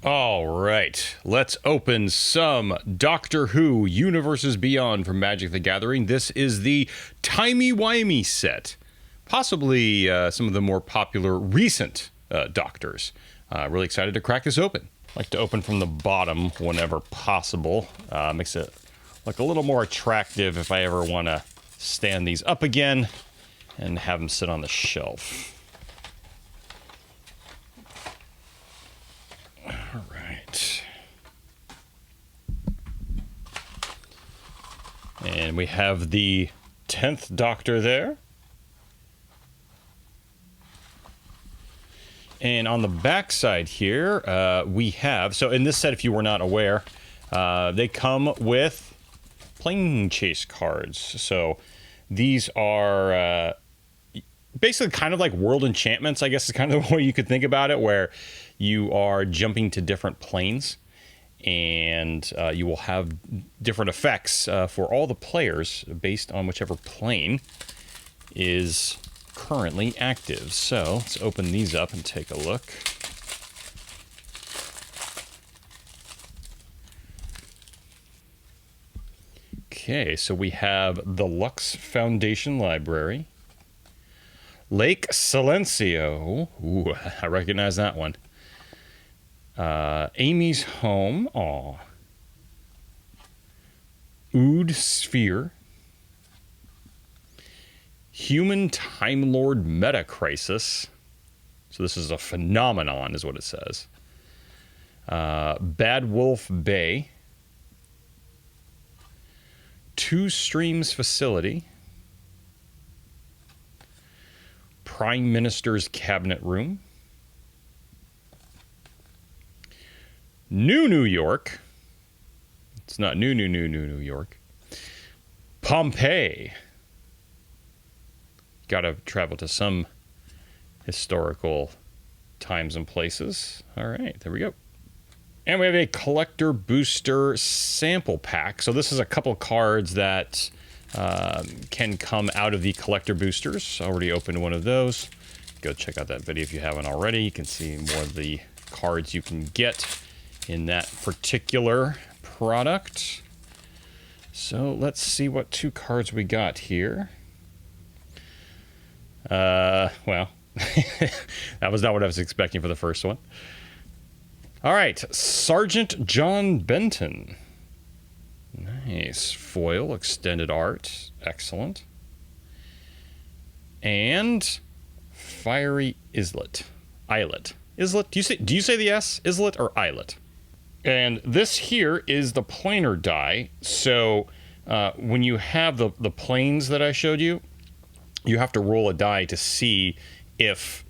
All right, let's open some Doctor Who Universes Beyond from Magic the Gathering. This is the Timey-Wimey set. Possibly some of the more popular recent Doctors. Really excited to crack this open. I like to open from the bottom whenever possible. Makes it look a little more attractive if I ever want to stand these up again and have them sit on the shelf. All right. And we have the 10th Doctor there. And on the back side here, we have... So in this set, if you were not aware, they come with plane chase cards. So these are basically kind of like world enchantments, I guess is kind of the way you could think about it, where you are jumping to different planes, and you will have different effects for all the players based on whichever plane is currently active. So let's open these up and take a look. Okay, so we have the Lux Foundation Library, Lake Silencio. Ooh, I recognize that one. Amy's Home. Aw. Ood Sphere. Human Time Lord Meta Crisis. So this is a phenomenon, is what it says. Bad Wolf Bay. Two Streams Facility. Prime Minister's Cabinet Room. New York. It's not New York. Pompeii. Got to travel to some historical times and places. All right, there we go. And we have a collector booster sample pack. So this is a couple cards that can come out of the collector boosters. Already opened one of those. Go check out that video if you haven't already. You can see more of the cards you can get in that particular product. So let's see what two cards we got here. Well, that was not what I was expecting for the first one. All right, Sergeant John Benton. Nice. Foil, extended art. Excellent. And Fiery Islet. Islet. Islet? Do you say the S? Islet or Islet? And this here is the planar die. So when you have the planes that I showed you, you have to roll a die to see if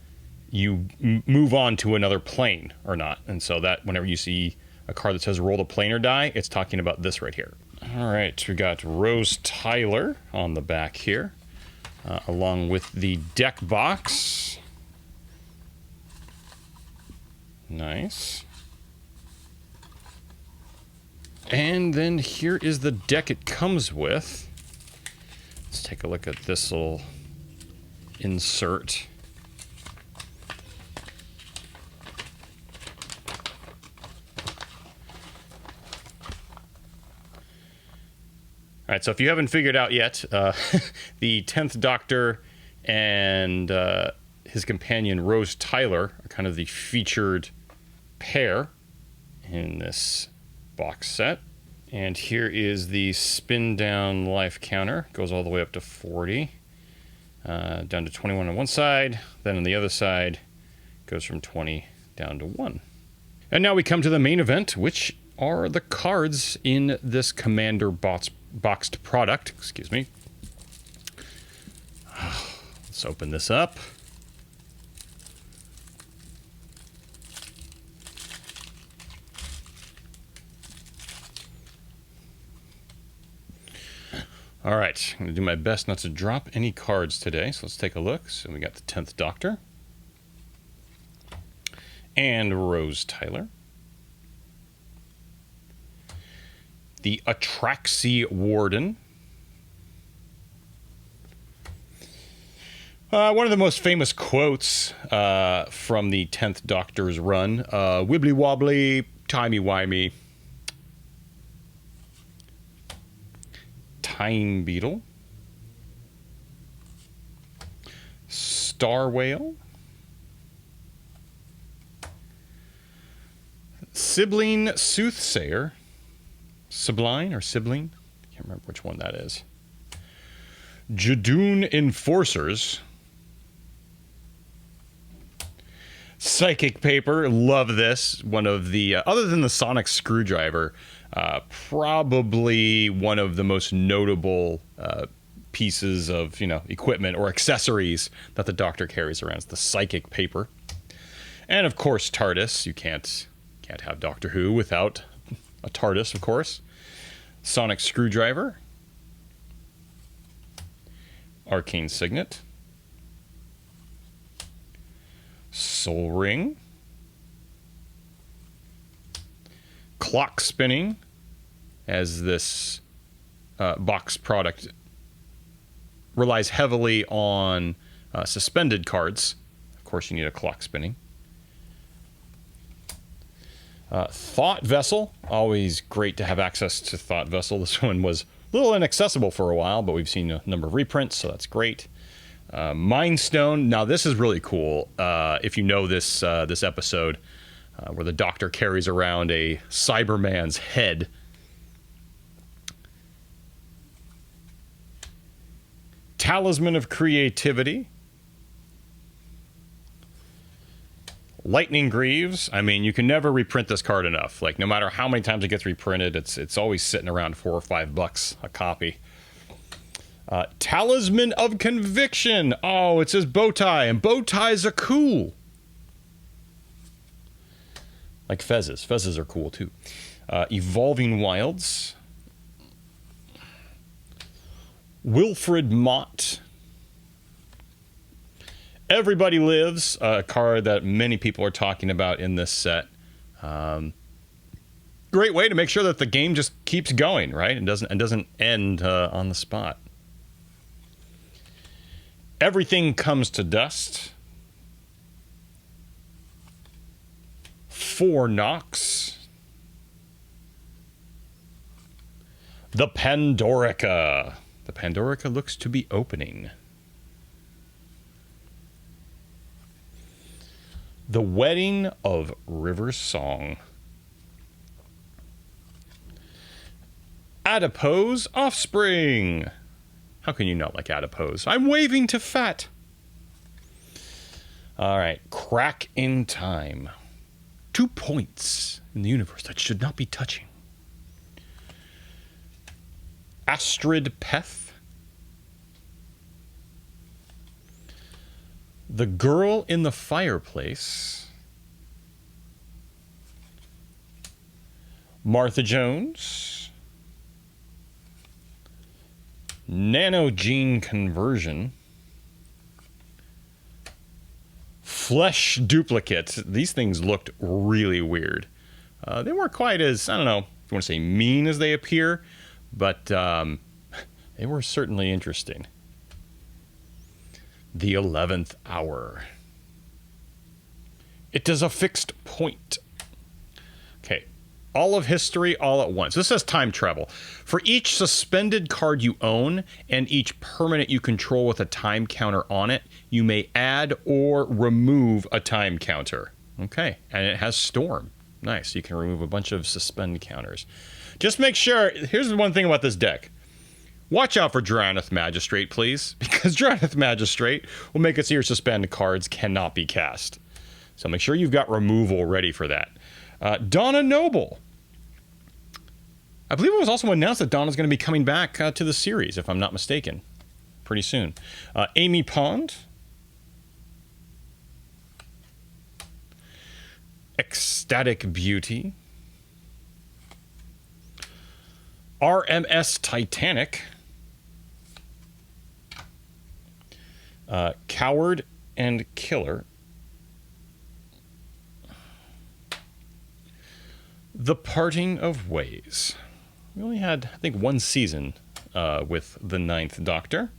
you move on to another plane or not. And so that whenever you see a card that says roll the planar die, it's talking about this right here. All right, we got Rose Tyler on the back here, along with the deck box. Nice. And then here is the deck it comes with. Let's take a look at this little insert. All right, so if you haven't figured out yet, the 10th Doctor and his companion Rose Tyler are kind of the featured pair in this box set. And here is the spin down life counter. Goes all the way up to 40. Down to 21 on one side. Then on the other side, goes from 20 down to 1. And now we come to the main event, which are the cards in this Commander boxed product. Excuse me. Let's open this up. All right, I'm going to do my best not to drop any cards today, so let's take a look. So we got the 10th Doctor and Rose Tyler. The Atraxi Warden. One of the most famous quotes from the 10th Doctor's run, wibbly wobbly, timey-wimey, time beetle, star whale, sibling soothsayer, sibling or sibling, I can't remember which one that is, Jadoon enforcers, psychic paper, love this. One of the, other than the sonic screwdriver, probably one of the most notable pieces of, equipment or accessories that the Doctor carries around is the psychic paper. And of course, TARDIS. You can't have Doctor Who without a TARDIS, of course. Sonic screwdriver, arcane signet, soul ring, clock spinning, as this box product relies heavily on suspended cards. Of course, you need a clock spinning. Thought vessel, always great to have access to Thought vessel. This one was a little inaccessible for a while, but we've seen a number of reprints, so that's great. Mind Stone. Now this is really cool. If you know this this episode, where the Doctor carries around a Cyberman's head. Talisman of Creativity. Lightning Greaves. I mean, you can never reprint this card enough. Like, no matter how many times it gets reprinted, it's always sitting around $4 or $5 a copy. Talisman of Conviction. Oh, it says bow tie, and bow ties are cool. Like fezzes. Fezzes are cool, too. Evolving Wilds. Wilfred Mott. Everybody Lives, a card that many people are talking about in this set. Great way to make sure that the game just keeps going, right? And doesn't end on the spot. Everything Comes to Dust. 4 Nox. The Pandorica. The Pandorica looks to be opening. The Wedding of River Song. Adipose Offspring. How can you not like adipose? I'm waving to fat. All right. Crack in Time. 2 points in the universe that should not be touching. Astrid Peth. The Girl in the Fireplace. Martha Jones. Nano Gene Conversion. Flesh Duplicate. These things looked really weird. They weren't quite as, I don't know if you want to say mean as they appear, but they were certainly interesting. The 11th Hour. It does a fixed point. Okay. All of history all at once. This says time travel. For each suspended card you own and each permanent you control with a time counter on it, you may add or remove a time counter. Okay. And it has Storm. Nice. You can remove a bunch of suspend counters. Just make sure. Here's the one thing about this deck. Watch out for Drowneth Magistrate, please, because Drowneth Magistrate will make it so your suspended cards cannot be cast. So make sure you've got removal ready for that. Donna Noble. I believe it was also announced that Donna's going to be coming back to the series, if I'm not mistaken, pretty soon. Amy Pond. Ecstatic Beauty. RMS Titanic. Coward and Killer. The Parting of Ways. We only had, I think, 1 season with the 9th Doctor.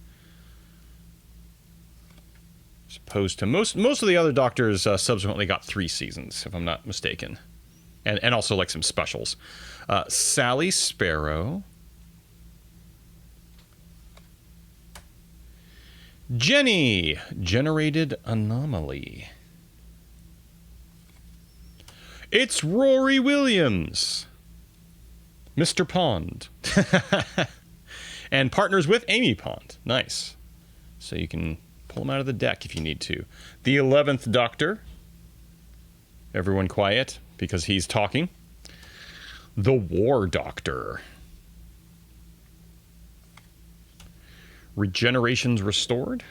As opposed to most of the other Doctors subsequently got 3 seasons, if I'm not mistaken. And also like some specials. Sally Sparrow. Jenny, Generated Anomaly. It's Rory Williams. Mr. Pond. And partners with Amy Pond. Nice. So you can pull him out of the deck if you need to. The 11th Doctor. Everyone quiet, because he's talking. The War Doctor. Regenerations Restored.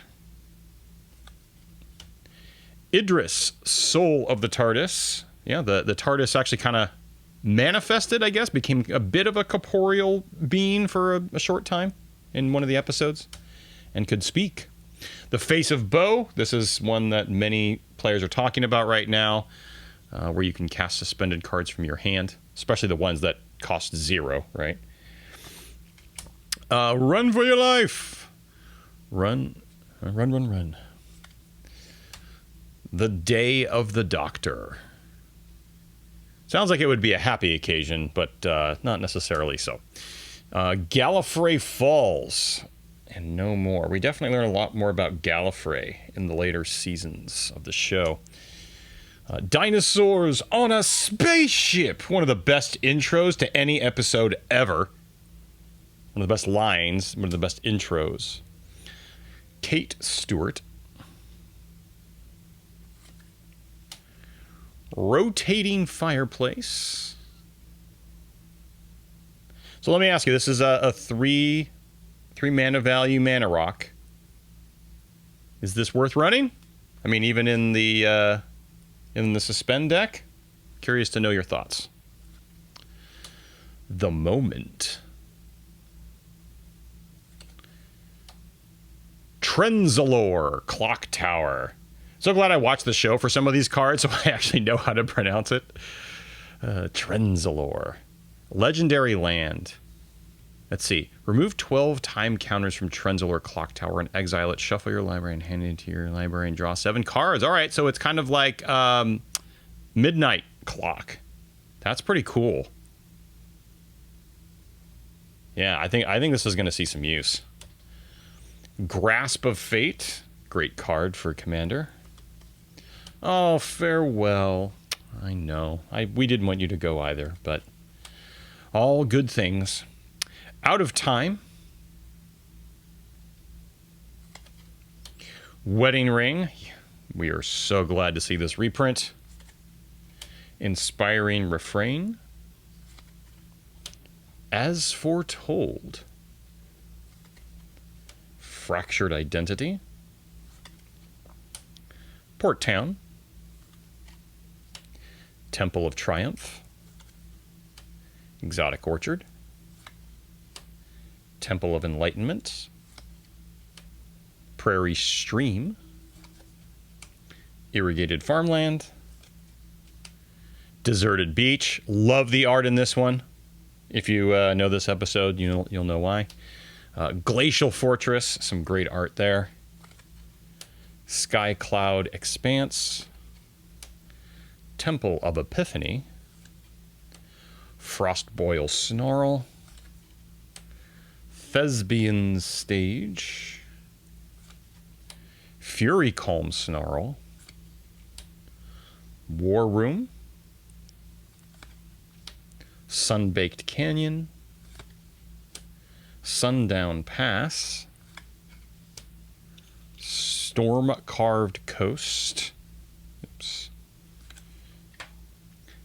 Idris, Soul of the TARDIS. Yeah, the TARDIS actually kind of manifested, I guess, became a bit of a corporeal being for a short time in one of the episodes, and could speak. The Face of Bo. This is one that many players are talking about right now, where you can cast suspended cards from your hand, especially the ones that cost 0, right? Run for your life. Run. The Day of the Doctor. Sounds like it would be a happy occasion, but not necessarily so. Gallifrey Falls. And no more. We definitely learn a lot more about Gallifrey in the later seasons of the show. Dinosaurs on a Spaceship. One of the best intros to any episode ever. One of the best lines. One of the best intros. Kate Stewart. Rotating Fireplace. So let me ask you, this is a 3 mana value mana rock. Is this worth running? I mean, even in the suspend deck? Curious to know your thoughts. The Moment. Trenzalore, Clock Tower. So glad I watched the show for some of these cards, so I actually know how to pronounce it. Trenzalore. Legendary Land. Let's see. Remove 12 time counters from Trenzalore Clock Tower and exile it. Shuffle your library and hand it to your library and draw 7 cards. All right, so it's kind of like Midnight Clock. That's pretty cool. Yeah, I think this is going to see some use. Grasp of Fate. Great card for Commander. Oh, farewell. I know. We didn't want you to go either, but all good things. Out of Time. Wedding Ring. We are so glad to see this reprint. Inspiring Refrain. As Foretold. Fractured Identity. Port Town. Temple of Triumph. Exotic Orchard. Temple of Enlightenment. Prairie Stream. Irrigated Farmland. Deserted Beach. Love the art in this one. If you know this episode, you'll know why. Glacial Fortress. Some great art there. Sky Cloud Expanse. Temple of Epiphany. Frostboil Snarl. Thespian Stage. Fury Calm Snarl. War Room. Sunbaked Canyon. Sundown Pass. Storm Carved Coast. Oops.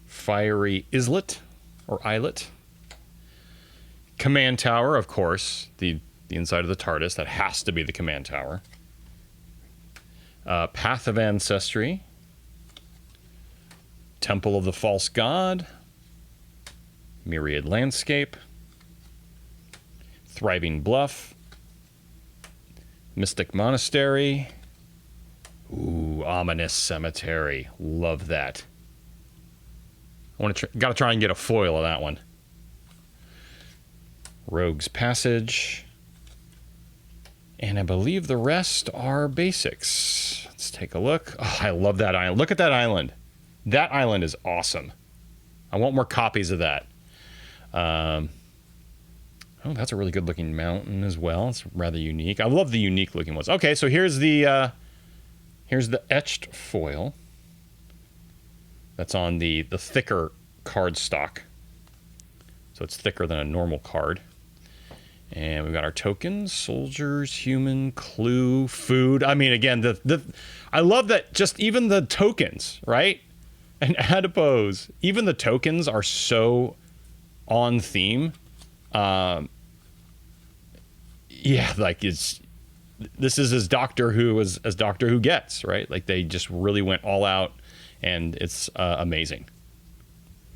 Fiery Islet or Islet. Command Tower, of course, the inside of the TARDIS. That has to be the Command Tower. Path of Ancestry. Temple of the False God. Myriad Landscape. Thriving Bluff. Mystic Monastery. Ooh, Ominous Cemetery. Love that. Gotta try and get a foil of that one. Rogue's Passage. And I believe the rest are basics. Let's take a look. Oh, I love that island. Look at that island. That island is awesome. I want more copies of that. Oh, that's a really good looking mountain as well. It's rather unique. I love the unique looking ones. Okay, so here's the etched foil. That's on the thicker card stock. So it's thicker than a normal card. And we've got our tokens: soldiers, human, clue, food. I mean, again, I love that just even the tokens, right? And adipose, even the tokens are so on theme. Yeah, like this is as Doctor Who as Doctor Who gets, right? Like they just really went all out, and it's amazing.